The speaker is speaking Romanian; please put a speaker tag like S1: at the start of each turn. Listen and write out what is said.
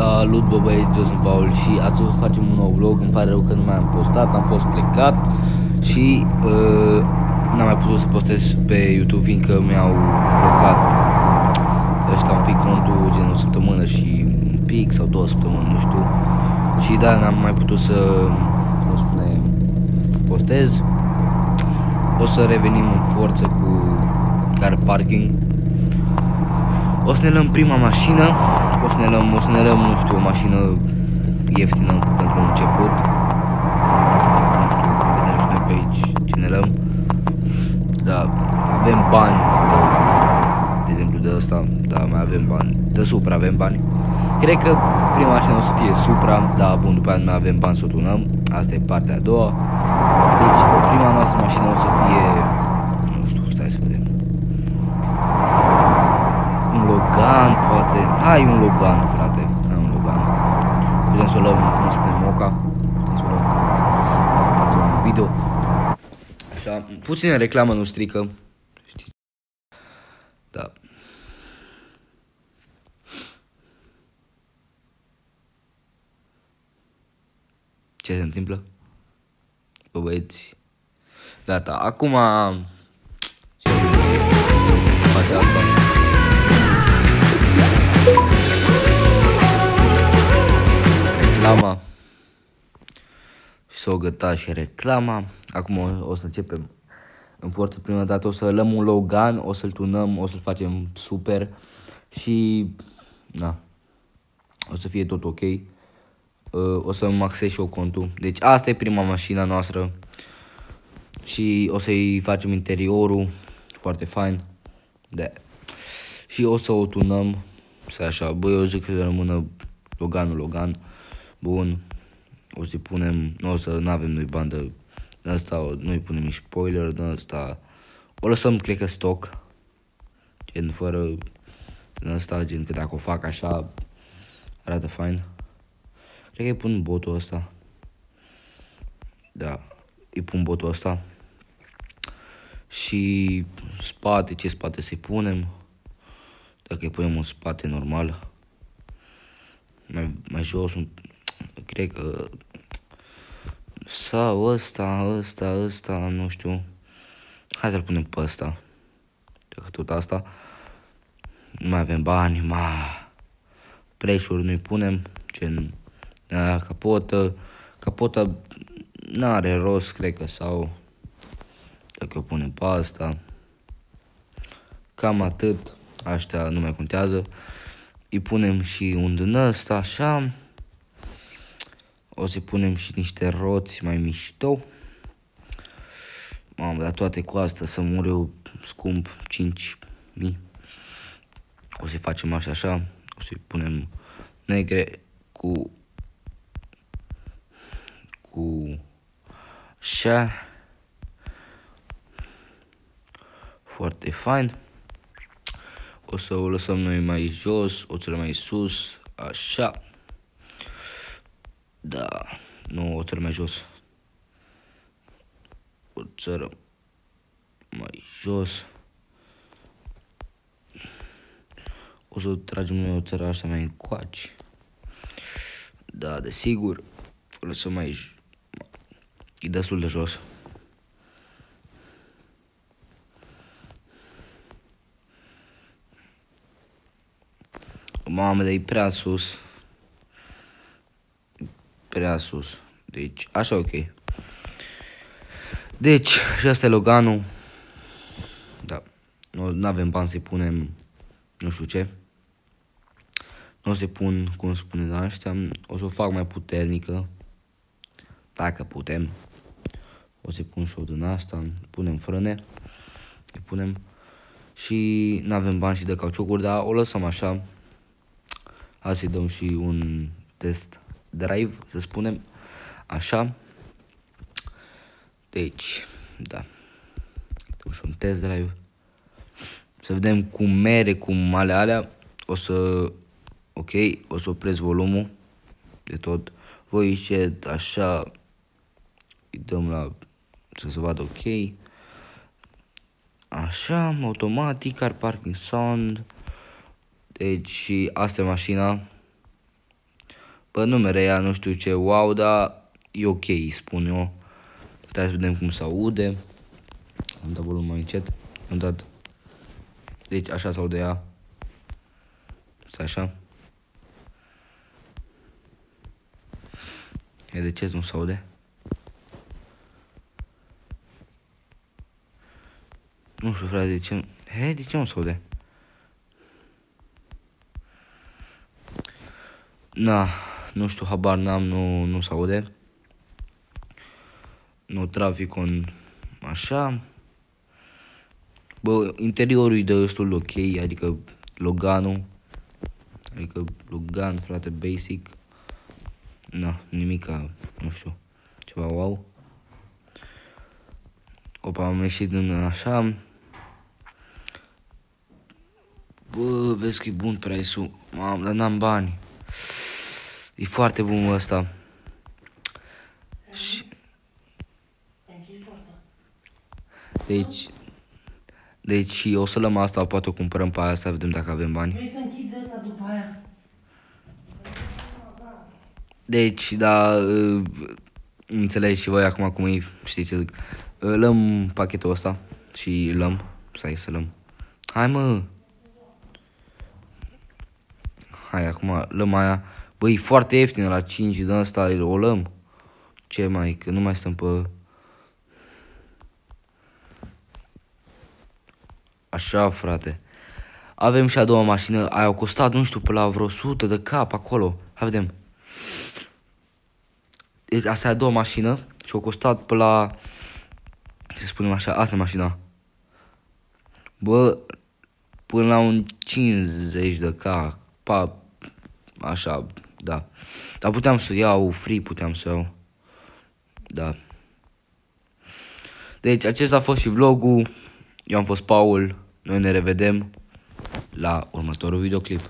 S1: Salut, bă băieți, eu sunt Paul și astăzi o să facem un nou vlog. Îmi pare rău că nu mai am postat, am fost plecat și n-am mai putut să postez pe YouTube fiindcă mi-au blocat ăștia un pic contul, gen o săptămână și un pic sau 2 săptămâni, nu știu. Și da, n-am mai putut să, cum spune, postez. O să revenim în forță cu car parking. O să ne luăm prima mașină. O să ne luăm, nu știu, o mașină ieftină pentru un început. Nu știu, vedem și noi pe aici ce ne luăm. Da, avem bani, de exemplu de ăsta, da, mai avem bani. De Supra avem bani. Cred că prima mașină o să fie Supra, da, bun, după aia mai avem bani să o tunăm. Asta e partea a doua. Deci, prima noastră mașină o să fie, nu știu, stai să vedem. Un Logan, poate. Hai un Logan, frate. Hai un Logan. Putem să o luăm, cum spune Moca. Putem să o luăm pentru un video. Așa, puțină reclamă nu strică. Știți? Da. Ce se întâmplă? Bă, băieți. Gata, acum face asta. Reclama. Și s-o găta și reclama. Acum o să începem în forță. Prima dată o să luăm un Logan, o să-l tunăm, o să-l facem super. Și da, o să fie tot ok. O să maxez și eu contul. Deci asta e prima mașina noastră. Și o să-i facem interiorul foarte fain. Da. Și o să o tunăm. Să așa, bă, eu zic că rămână Logan. Bun. O să-i punem, nu o să n-avem noi bandă. În asta nu-i punem nici spoiler, în asta o lăsăm, cred că stock. Gen fără, în asta, gen că dacă o fac așa, arată fain. Cred că îi pun botul ăsta. Da, îi pun botul ăsta. Și spate, ce spate să-i punem? Dacă îi punem un spate normal. Mai jos, cred că sau ăsta, nu știu. Hai să-l punem pe ăsta. Dacă tot asta. Nu mai avem bani, preșuri nu-i punem. Gen, capota n-are rost, cred că, sau dacă o punem pe asta. Cam atât. Aștia nu mai contează. Îi punem și un din ăsta, așa. O să-i punem și niște roți mai mișto. Mamă, dar toate cu asta să mor eu scump, 5.000. O să-i facem așa. O să-i punem negre cu așa. Foarte fain. O să o lăsăm noi mai jos, o țără mai sus, așa. Da, nu, o țără mai jos. O țără mai jos. O să tragem noi o țără așa mai încoace. Da, desigur. O lăsăm mai... E destul de jos. Mamă, dar e prea sus. Prea sus. Deci, așa ok. Deci, și asta e Loganul. Da. Nu avem bani să-i punem nu știu ce. Nu o să-i pun, cum spune la ăștia. O să o fac mai puternică. Dacă putem. O să-i pun și o din asta. Punem frâne. Îi punem. Și n-avem bani și de cauciucuri, dar o lăsăm așa. Hai să-i dăm și un test drive, să spunem. Așa. Deci, da. Dăm și un test drive. Să vedem cum mere, cum alea. O să, ok, o să opresc volumul de tot. Voi încet, așa. Îi dăm la, să se vadă ok. Așa, automatic, car parking sound. Deci, asta e mașina. Bă, nu merea, nu știu ce, wow, dar e ok, spun eu. Trebuie să vedem cum se aude. Am dat volumul mai încet. Am dat. Deci așa se aude ea. Stai așa. E de ce nu se aude? Nu știu, frate, de ce... de ce nu se aude? Na, nu știu, habar n-am, nu se aude. Nu traficul așa. Bă, interiorul e destul de ok, adică Loganul. Adică Logan, frate, basic. Na, nimica, nu știu, ceva wow. Opa, am ieșit din așa. Bă, vezi că e bun price-ul. Mamă, dar n-am bani. E foarte bun ăsta. Și... Deci o să luăm asta, poate o cumpărăm pe aia, să vedem dacă avem bani.
S2: Vrei să închizi asta după aia?
S1: Deci, da, înțelegi și voi acum cum e, știi ce zic. Luăm pachetul ăsta și luăm, stai să luăm. Hai, mă! Hai, acum luăm aia. Băi, e foarte ieftină la 5 din ăsta, o luăm. Ce mai, că nu mai stăm pe... Așa, frate. Avem și a doua mașină, aia a costat, nu știu, pe la vreo 100 de cap acolo. Hai, vedem. Deci, asta e a doua mașină și a costat pe la... Să spunem așa, asta e mașina. Bă, până la un 50 de cap, așa, da. Dar puteam să iau free, puteam să iau. Da. Deci, acesta a fost și vlogul. Eu am fost Paul. Noi ne revedem la următorul videoclip.